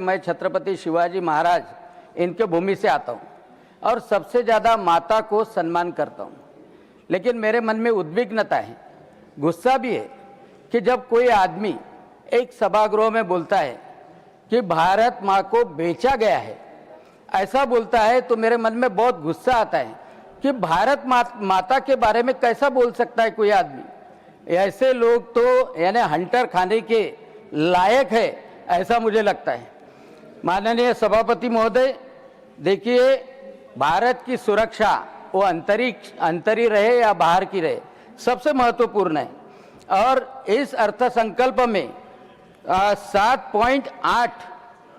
मैं छत्रपति शिवाजी महाराज इनके भूमि से आता हूँ और सबसे ज़्यादा माता को सम्मान करता हूँ, लेकिन मेरे मन में उद्विग्नता है, गुस्सा भी है कि जब कोई आदमी एक सभागृह में बोलता है कि भारत माँ को बेचा गया है, ऐसा बोलता है तो मेरे मन में बहुत गुस्सा आता है कि भारत माता के बारे में कैसा बोल सकता है कोई आदमी। ऐसे लोग तो यानी हंटर खाने के लायक है, ऐसा मुझे लगता है। माननीय सभापति महोदय, देखिए, भारत की सुरक्षा वो अंतरी रहे या बाहर की रहे, सबसे महत्वपूर्ण है। और इस अर्थसंकल्प में 7.8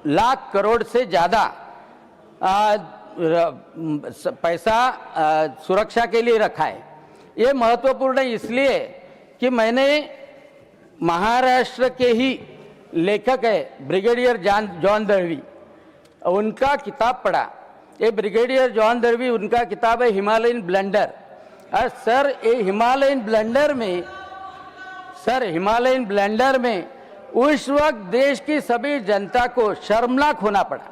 लाख करोड़ से ज़्यादा पैसा सुरक्षा के लिए रखा है। ये महत्वपूर्ण है इसलिए कि मैंने महाराष्ट्र के ही लेखक है ब्रिगेडियर जॉन दळवी, उनका किताब पढ़ा। ये ब्रिगेडियर जॉन दळवी, उनका किताब है हिमालयन ब्लंडर। सर, ये हिमालयन ब्लंडर में उस वक्त देश की सभी जनता को शर्मनाक होना पड़ा,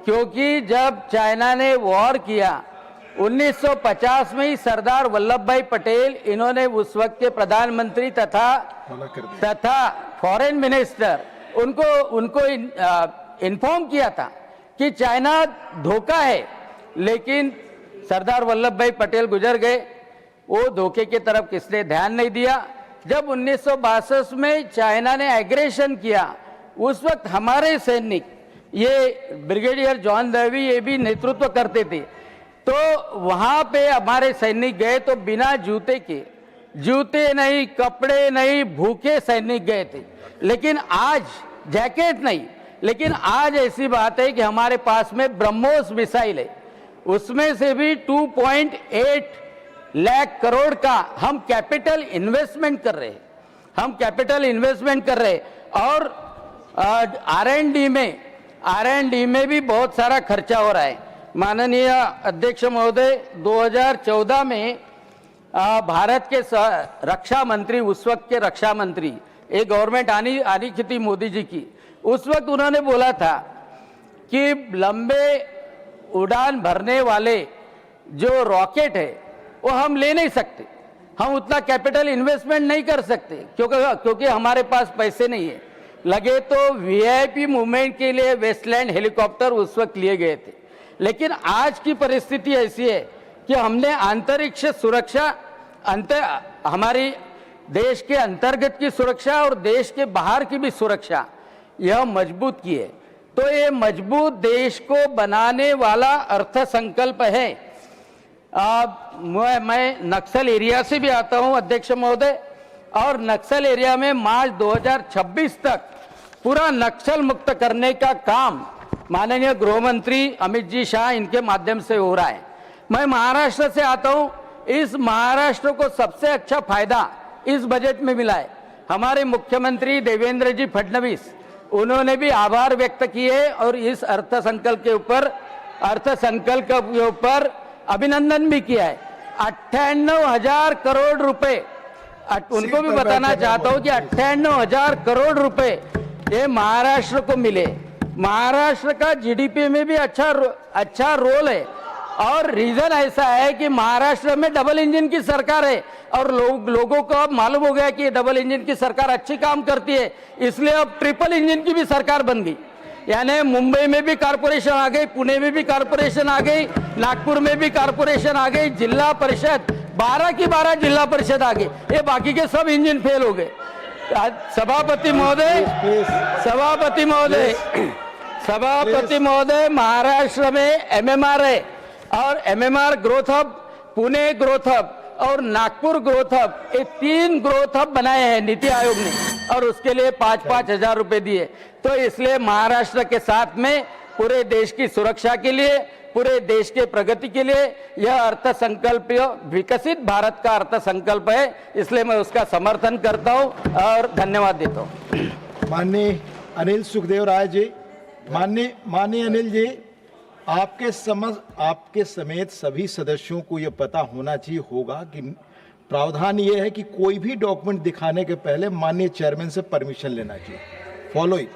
क्योंकि जब चाइना ने वॉर किया 1950 में ही सरदार वल्लभ भाई पटेल, इन्होंने उस वक्त के प्रधानमंत्री तथा फॉरेन मिनिस्टर उनको इन्फॉर्म किया था कि चाइना धोखा है, लेकिन सरदार वल्लभ भाई पटेल गुजर गए। वो धोखे की तरफ किसने ध्यान नहीं दिया। जब 1962 में चाइना ने एग्रेशन किया, उस वक्त हमारे सैनिक, ये ब्रिगेडियर जॉन दळवी ये भी नेतृत्व करते थे, तो वहां पे हमारे सैनिक गए तो बिना जूते के, जूते नहीं, कपड़े नहीं, भूखे सैनिक गए थे। लेकिन आज जैकेट नहीं, लेकिन आज ऐसी बात है कि हमारे पास में ब्रह्मोस मिसाइल है, उसमें से भी 2.8 लाख करोड़ का हम कैपिटल इन्वेस्टमेंट कर रहे हैं। और R&D में भी बहुत सारा खर्चा हो रहा है। माननीय अध्यक्ष महोदय, 2014 में भारत के रक्षा मंत्री, उस वक्त के रक्षा मंत्री, एक गवर्नमेंट आनी थी मोदी जी की, उस वक्त उन्होंने बोला था कि लंबे उड़ान भरने वाले जो रॉकेट है वो हम ले नहीं सकते, हम उतना कैपिटल इन्वेस्टमेंट नहीं कर सकते, क्योंकि हमारे पास पैसे नहीं है। लगे तो VIP मूवमेंट के लिए वेस्टलैंड हेलीकॉप्टर उस वक्त लिए गए थे। लेकिन आज की परिस्थिति ऐसी है कि हमने अंतरिक्ष सुरक्षा, हमारी देश के अंतर्गत की सुरक्षा और देश के बाहर की भी सुरक्षा यह मजबूत की है। तो ये मजबूत देश को बनाने वाला अर्थसंकल्प है। मैं नक्सल एरिया से भी आता हूं अध्यक्ष महोदय, और नक्सल एरिया में मार्च 2026 तक पूरा नक्सल मुक्त करने का काम माननीय गृह मंत्री अमित जी शाह, इनके माध्यम से हो रहा है। मैं महाराष्ट्र से आता हूं, इस महाराष्ट्र को सबसे अच्छा फायदा इस बजट में मिला है। हमारे मुख्यमंत्री देवेंद्र जी फडणवीस, उन्होंने भी आभार व्यक्त किए और इस अर्थसंकल्प के ऊपर अभिनंदन भी किया है। 98,000 करोड़ रुपए, उनको भी बताना चाहता हूं कि 98,000 करोड़ रुपए ये महाराष्ट्र को मिले। महाराष्ट्र का GDP में भी अच्छा रोल है, और रीजन ऐसा है कि महाराष्ट्र में डबल इंजन की सरकार है, और लोगों को अब मालूम हो गया कि ये डबल इंजन की सरकार अच्छी काम करती है, इसलिए अब ट्रिपल इंजन की भी सरकार बन गई। यानी मुंबई में भी कारपोरेशन आ गई, पुणे में भी कारपोरेशन आ गई, नागपुर में भी कारपोरेशन आ गई, जिला परिषद 12 की 12 जिला परिषद आ गई, ये बाकी के सब इंजन फेल हो गए। सभापति महोदय, महाराष्ट्र में MMR है, और MMR growth hub, Pune growth hub और नागपुर ग्रोथ हब, ये 3 ग्रोथ हब बनाए हैं नीति आयोग ने, और उसके लिए 5-5 हजार रुपए दिए। तो इसलिए महाराष्ट्र के साथ में पूरे देश की सुरक्षा के लिए, पूरे देश के प्रगति के लिए यह अर्थसंकल्प विकसित भारत का अर्थसंकल्प है, इसलिए मैं उसका समर्थन करता हूं और धन्यवाद देता हूं। माननीय अनिल सुखदेव राय जी, माननीय अनिल जी, आपके समेत सभी सदस्यों को यह पता होना चाहिए होगा कि प्रावधान ये है कि कोई भी डॉक्यूमेंट दिखाने के पहले माननीय चेयरमैन से परमिशन लेना चाहिए। Follow it.